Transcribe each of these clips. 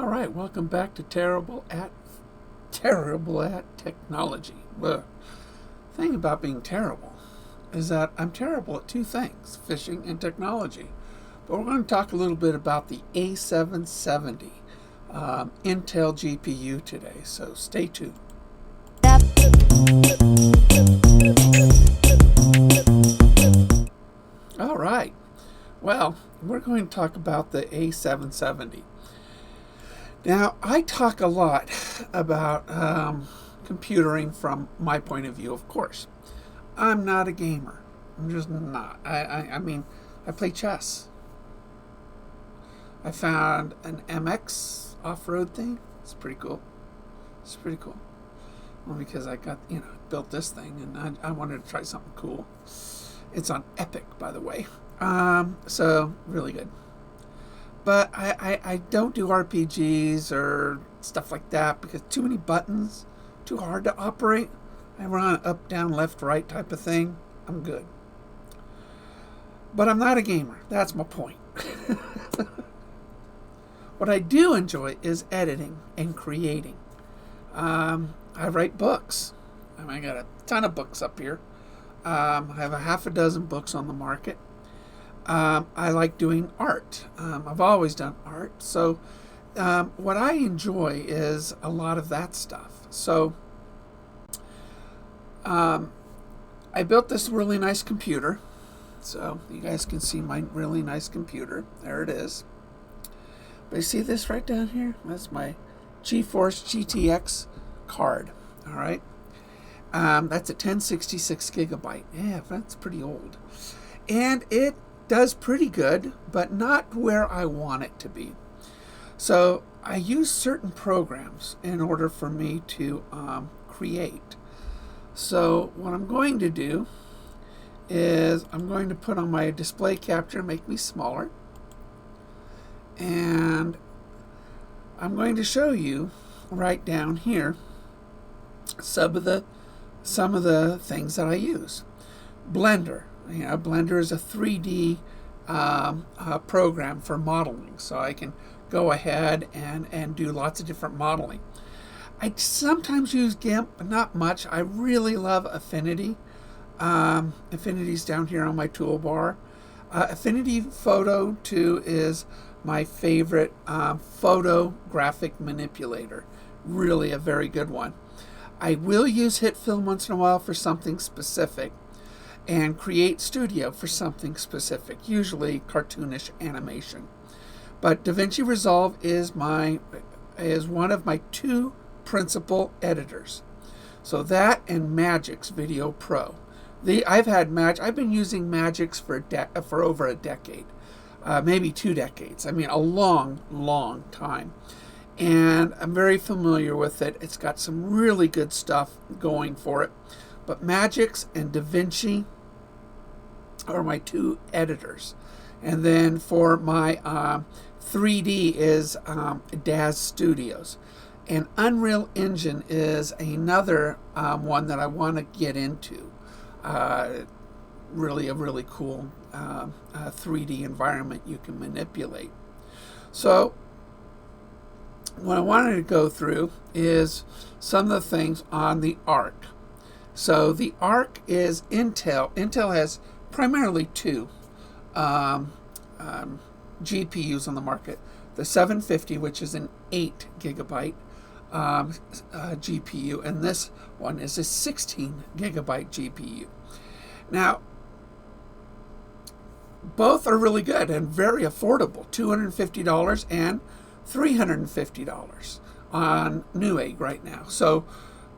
All right, welcome back to Terrible at Technology. The thing about being terrible is that I'm terrible at two things, fishing and technology. But we're going to talk a little bit about the A770 Intel GPU today, so stay tuned. All right, well, we're going to talk about the A770. Now, I talk a lot about computering from my point of view, of course. I'm not a gamer. I'm just not. I mean, I play chess. I found an MX off-road thing. It's pretty cool. It's pretty cool. Well, because I got, built this thing, and I wanted to try something cool. It's on Epic, by the way. So, really good. But I don't do RPGs or stuff like that because too many buttons, too hard to operate. I run up, down, left, right type of thing. I'm good. But I'm not a gamer. That's my point. What I do enjoy is editing and creating. I write books. I got a ton of books up here. I have a half a dozen books on the market. I like doing art. I've always done art. So what I enjoy is a lot of that stuff. So I built this really nice computer. So you guys can see my really nice computer. There it is. But you see this right down here? That's my GeForce GTX card. All right. That's a 1066 gigabyte. Yeah, that's pretty old. And it does pretty good, but not where I want it to be. So I use certain programs in order for me to create. So what I'm going to do is I'm going to put on my display capture, make me smaller, and I'm going to show you right down here some of the things that I use. Blender. Blender is a 3D program for modeling, so I can go ahead and do lots of different modeling. I sometimes use GIMP, but not much. I really love Affinity. Affinity's down here on my toolbar. Affinity Photo 2 is my favorite photographic manipulator. Really a very good one. I will use HitFilm once in a while for something specific, and Create Studio for something specific, usually cartoonish animation. But DaVinci Resolve is one of my two principal editors. So that and Magix Video Pro. I've been using Magix for over a decade, maybe 2 decades. I mean, a long, long time. And I'm very familiar with it. It's got some really good stuff going for it. But Magix and DaVinci are my two editors. And then for my 3D is DAZ Studios. And Unreal Engine is another one that I want to get into. Really a really cool 3D environment you can manipulate. So what I wanted to go through is some of the things on the ARC. So the ARC is Intel. Intel has primarily two GPUs on the market. The 750, which is an 8 gigabyte GPU, and this one is a 16 gigabyte GPU. Now, both are really good and very affordable, $250 and $350 on Newegg right now. So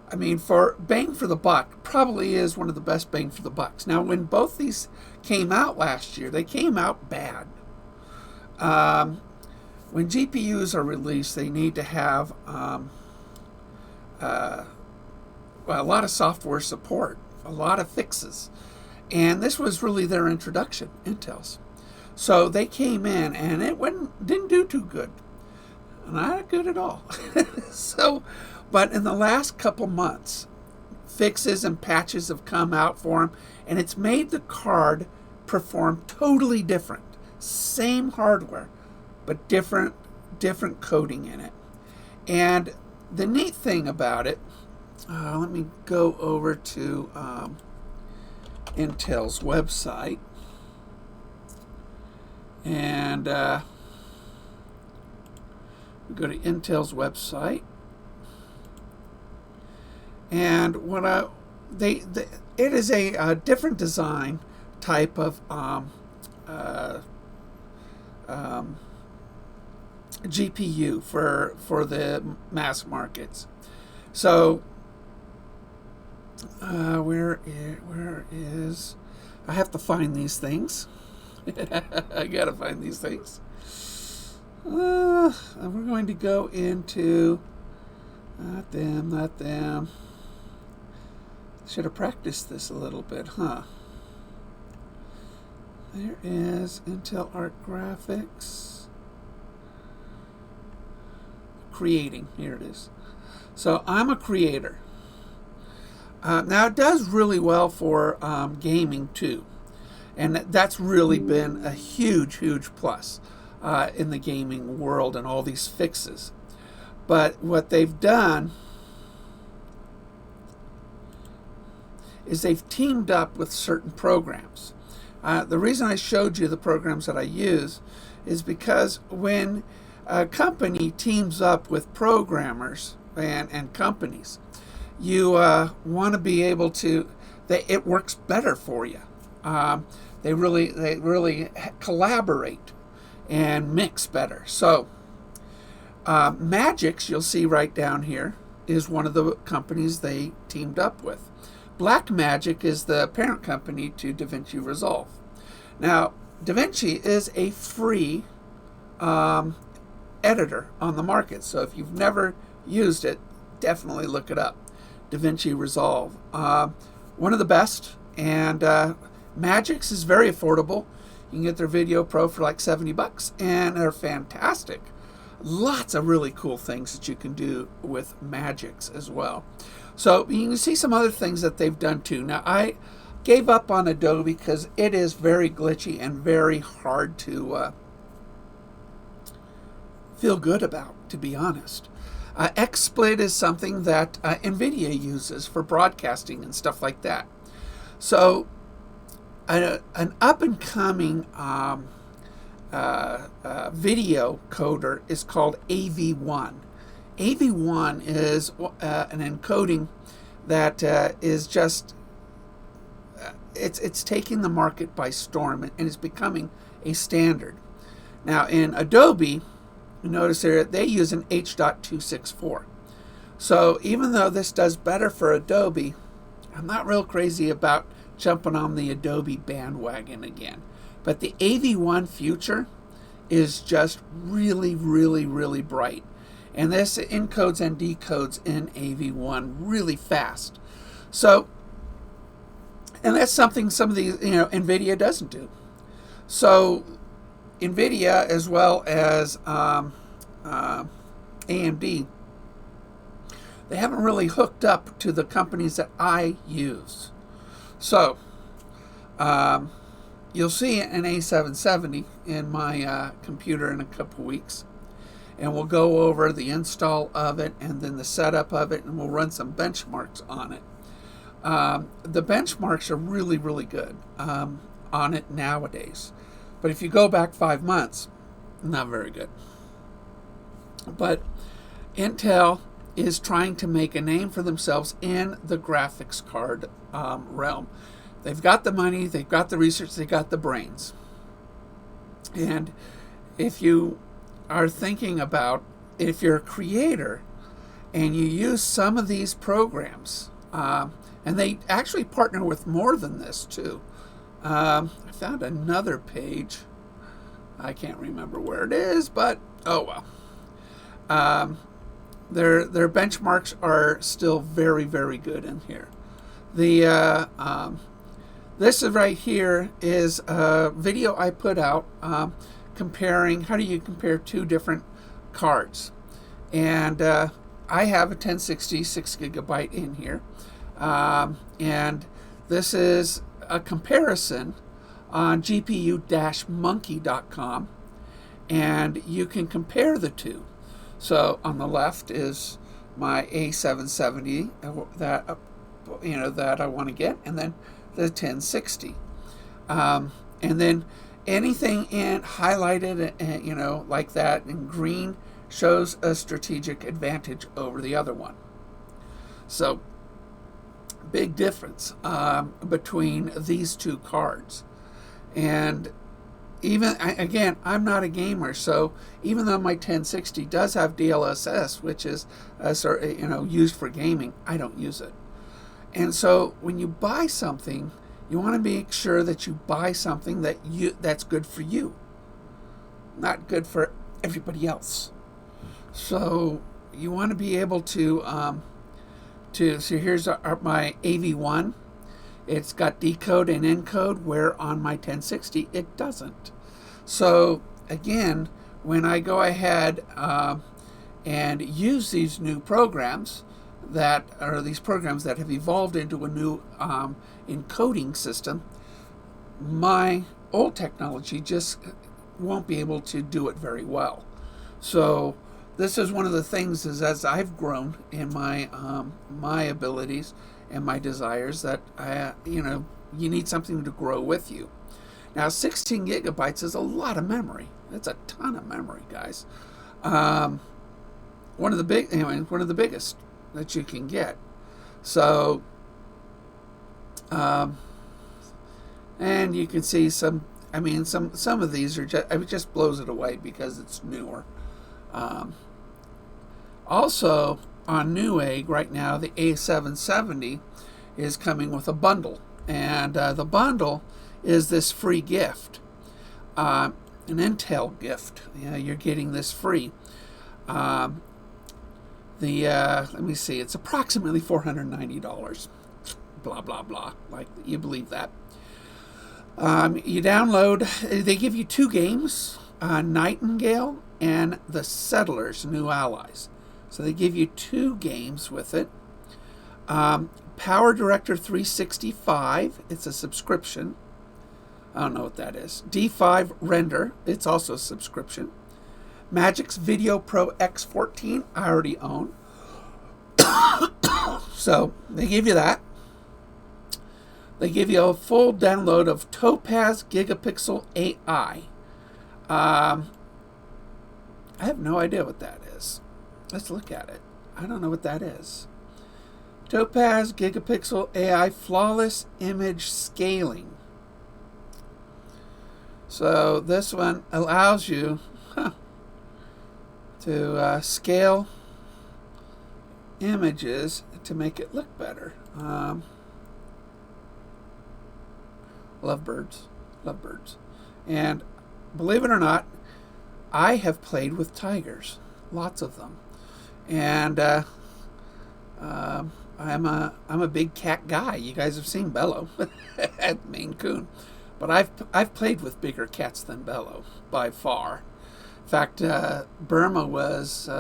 I mean, for bang for the buck, probably is one of the best bang for the bucks. Now, when both these came out last year, they came out bad. When GPUs are released, they need to have a lot of software support, a lot of fixes. And this was really their introduction, Intel's. So they came in, and it didn't do too good. Not good at all. But in the last couple months, fixes and patches have come out for them, and it's made the card perform totally different. Same hardware, but different different coding in it. And the neat thing about it, let me go over to Intel's website. And we go to Intel's website. And what it is a different design type of GPU for the mass markets. So where is I have to find these things. I gotta find these things. We're going to go into not them. Should have practiced this a little bit, huh? There is Intel Art Graphics. Creating, here it is. So I'm a creator. Now it does really well for gaming too. And that's really been a huge plus in the gaming world and all these fixes. But what they've done is they've teamed up with certain programs. The reason I showed you the programs that I use is because when a company teams up with programmers and companies, you want to be able to, it works better for you. They really collaborate and mix better. So Magix, you'll see right down here, is one of the companies they teamed up with. Blackmagic is the parent company to DaVinci Resolve. Now, DaVinci is a free editor on the market, so if you've never used it, definitely look it up. DaVinci Resolve, one of the best, and Magix is very affordable. You can get their Video Pro for like $70, and they're fantastic. Lots of really cool things that you can do with Magix as well. So you can see some other things that they've done too. Now, I gave up on Adobe because it is very glitchy and very hard to feel good about, to be honest. XSplit is something that NVIDIA uses for broadcasting and stuff like that. So an up-and-coming video coder is called AV1. AV1 is an encoding that is just, it's taking the market by storm and is becoming a standard. Now in Adobe, you notice there they use an H.264. So even though this does better for Adobe, I'm not real crazy about jumping on the Adobe bandwagon again. But the AV1 future is just really bright. And this encodes and decodes in AV1 really fast. So, and that's something some of these, NVIDIA doesn't do. So, NVIDIA as well as AMD, they haven't really hooked up to the companies that I use. So, you'll see an A770 in my computer in a couple weeks. And we'll go over the install of it and then the setup of it, and we'll run some benchmarks on it. The benchmarks are really good on it nowadays. But if you go back 5 months, not very good. But Intel is trying to make a name for themselves in the graphics card realm. They've got the money, they've got the research, they've got the brains. And if you are thinking about, if you're a creator and you use some of these programs, and they actually partner with more than this too. I found another page. I can't remember where it is, but oh well. Their benchmarks are still very good in here. The this is right here is a video I put out comparing, how do you compare two different cards. And I have a 1060 6GB in here. And this is a comparison on GPU-monkey.com. and you can compare the two. So on the left is my A770 that that I want to get, and then the 1060, and then anything in highlighted, like that in green shows a strategic advantage over the other one. So big difference between these two cards. And even again, I'm not a gamer, so even though my 1060 does have DLSS, which is used for gaming, I don't use it. And so when you buy something, you want to make sure that you buy something that's good for you, not good for everybody else. So you want to be able to so here's my AV1. It's got decode and encode, where on my 1060 it doesn't. So again, when I go ahead and use these new programs that have evolved into a new encoding system, my old technology just won't be able to do it very well. So this is one of the things, is as I've grown in my my abilities and my desires, that you need something to grow with you. Now 16 gigabytes is a lot of memory. That's a ton of memory, guys. One of the biggest that you can get. So and you can see some of these are just, it just blows it away because it's newer. Also, on Newegg right now, the A770 is coming with a bundle, and the bundle is this free gift, an Intel gift. You're getting this free. Let me see, it's approximately $490. Blah blah blah. Like, you believe that? You download. They give you 2 games, Nightingale and The Settlers: New Allies. So they give you 2 games with it. Power Director 365, it's a subscription. I don't know what that is. D5 Render, it's also a subscription. Magic's Video Pro X14, I already own. So they give you that. They give you a full download of Topaz Gigapixel AI. I have no idea what that is. Let's look at it. I don't know what that is. Topaz Gigapixel AI Flawless Image Scaling. So this one allows you to scale images to make it look better. Lovebirds. And believe it or not, I have played with tigers, lots of them. And I'm a big cat guy. You guys have seen Bello at Maine Coon, but I've played with bigger cats than Bello by far. In fact, Burma was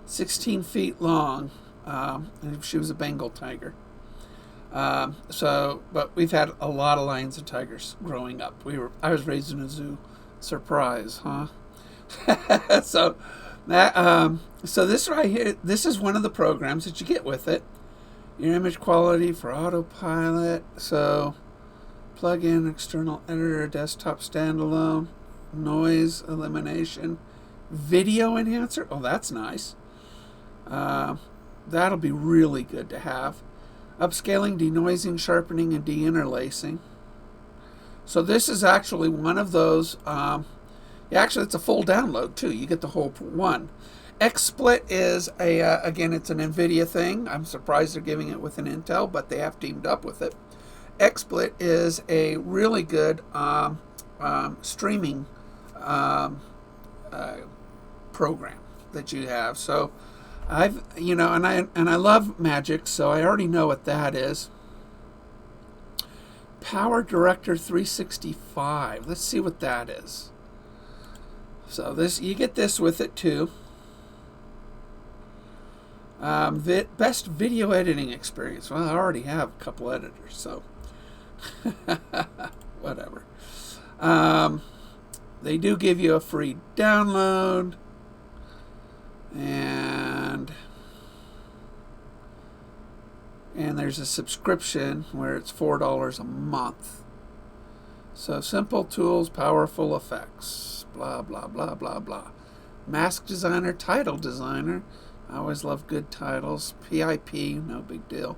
16 feet long, and she was a Bengal tiger. But we've had a lot of lions and tigers growing up. I was raised in a zoo. Surprise, huh? So this right here, this is one of the programs that you get with it. Your image quality for autopilot. So plug in external editor, desktop standalone, noise elimination, video enhancer. Oh, that's nice. That'll be really good to have. Upscaling, denoising, sharpening, and deinterlacing. So this is actually one of those. Actually, it's a full download too. You get the whole one. XSplit is again, it's an NVIDIA thing. I'm surprised they're giving it with an Intel, but they have teamed up with it. XSplit is a really good streaming program that you have. So and I love Magic, so I already know what that is. Power Director 365. Let's see what that is. So you get this with it too. Best video editing experience. Well, I already have a couple editors, so whatever. they do give you a free download, and there's a subscription where it's $4 a month. So simple tools, powerful effects, blah, blah, blah, blah, blah. Mask designer, title designer. I always love good titles. PIP, no big deal.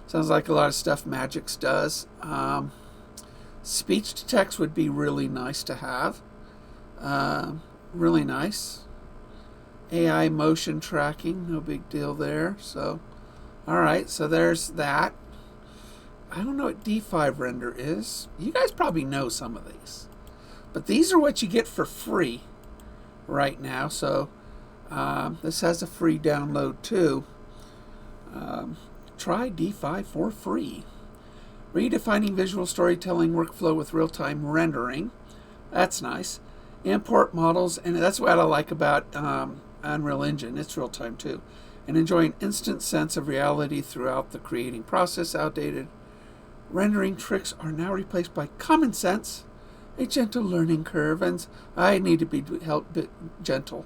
Sounds like a lot of stuff Magix does. Speech to text would be really nice to have. Really nice. AI motion tracking, no big deal there. So, all right, so there's that. I don't know what D5 render is. You guys probably know some of these. But these are what you get for free right now. So this has a free download too. Try D5 for free. Redefining visual storytelling workflow with real-time rendering. That's nice. Import models, and that's what I like about Unreal Engine. It's real-time too. And enjoy an instant sense of reality throughout the creating process. Outdated rendering tricks are now replaced by common sense, a gentle learning curve, and I need to be gentle.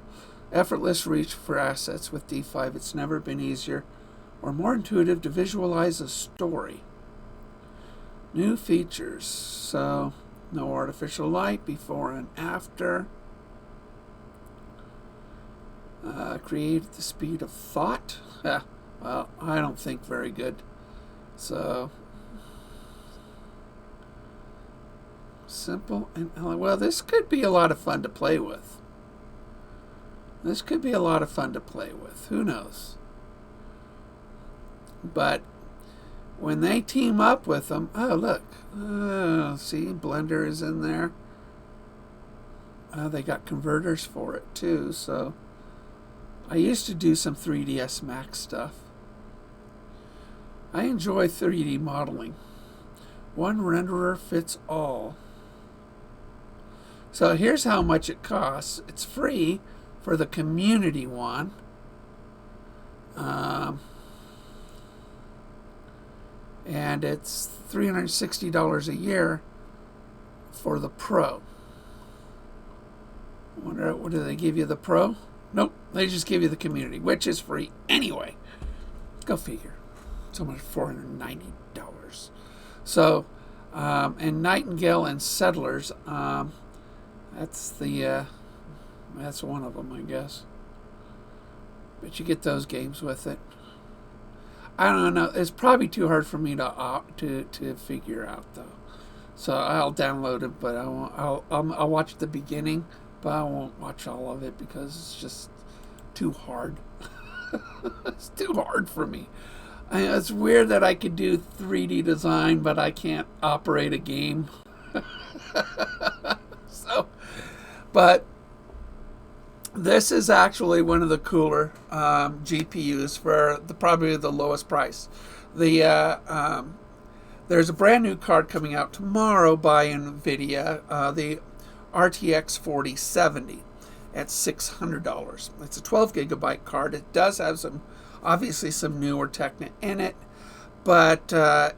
Effortless reach for assets with D5. It's never been easier or more intuitive to visualize a story. New features. So, no artificial light, before and after. Create at the speed of thought. Well, I don't think very good. So, simple and well, this could be a lot of fun to play with. This could be a lot of fun to play with. Who knows? But when they team up with them, oh look, see, Blender is in there. They got converters for it too. So I used to do some 3ds Max stuff. I enjoy 3D modeling. One renderer fits all. So here's how much it costs. It's free for the community one. And it's $360 a year for the Pro. I wonder, what do they give you, the Pro? Nope, they just give you the community, which is free anyway. Go figure. So much, $490. So, and Nightingale and Settlers, that's one of them, I guess. But you get those games with it. I don't know. It's probably too hard for me to figure out though. So I'll download it, but I won't. I'll watch the beginning, but I won't watch all of it because it's just too hard. It's too hard for me. It's weird that I could do 3D design, but I can't operate a game. So, but this is actually one of the cooler GPUs for probably the lowest price. There's a brand new card coming out tomorrow by NVIDIA, the RTX 4070 at $600. It's a 12 gigabyte card. It does have obviously some newer tech in it, but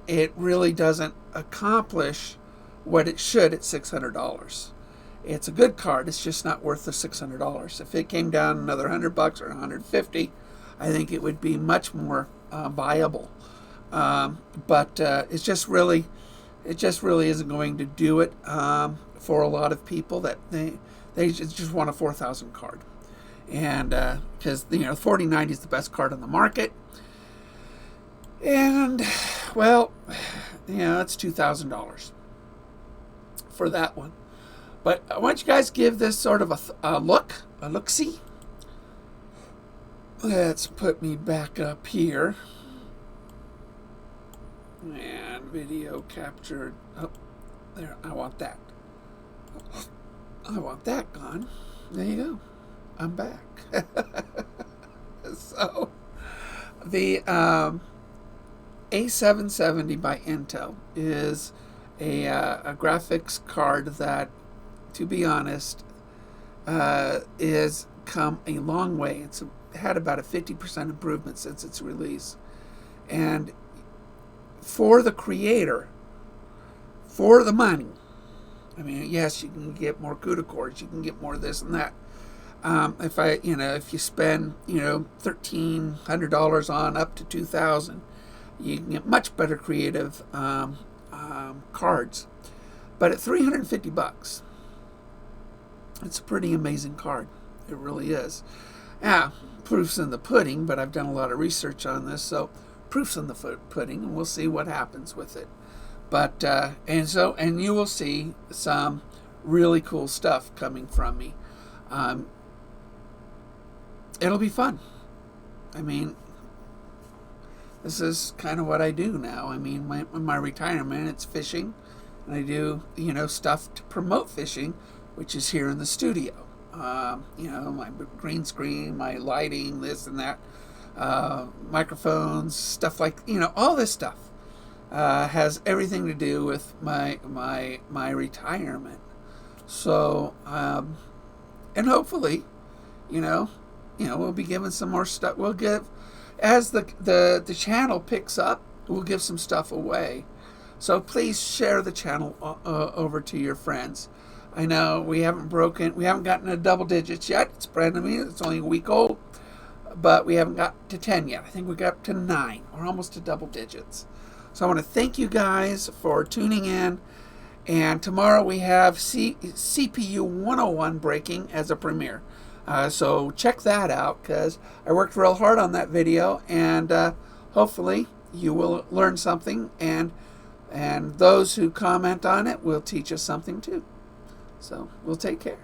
it really doesn't accomplish what it should at $600. It's a good card. It's just not worth the $600. If it came down another $100 or $150, I think it would be much more viable. But it just really isn't going to do it for a lot of people. That they just want a 4,000 card, and because the 4090 is the best card on the market, and well, it's $2,000 for that one. But I want you guys to give this sort of a look-see. Let's put me back up here. And video captured. Oh, there. I want that. I want that gone. There you go. I'm back. So, the A770 by Intel is a graphics card that, to be honest, is come a long way. It's had about a 50% improvement since its release. And for the creator, for the money, I mean, yes, you can get more CUDA cores, you can get more this and that. If you spend, $1,300 on up to $2,000, you can get much better creative cards. But at $350, it's a pretty amazing card. It really is. Yeah, proof's in the pudding, but I've done a lot of research on this, so proof's in the pudding, and we'll see what happens with it. But and you will see some really cool stuff coming from me. It'll be fun. I mean, this is kind of what I do now. I mean, my retirement, it's fishing, and I do stuff to promote fishing, which is here in the studio. My green screen, my lighting, this and that, microphones, stuff like all this stuff has everything to do with my retirement. So and hopefully, we'll be giving some more stuff. We'll give, as the channel picks up, we'll give some stuff away. So please share the channel over to your friends. I know we haven't gotten to double digits yet. It's brand new. It's only a week old, but we haven't got to 10 yet. I think we got up to 9. We're almost to double digits. So I want to thank you guys for tuning in. And tomorrow we have CPU 101 breaking as a premiere. So check that out, because I worked real hard on that video, and hopefully you will learn something, and those who comment on it will teach us something too. So we'll take care.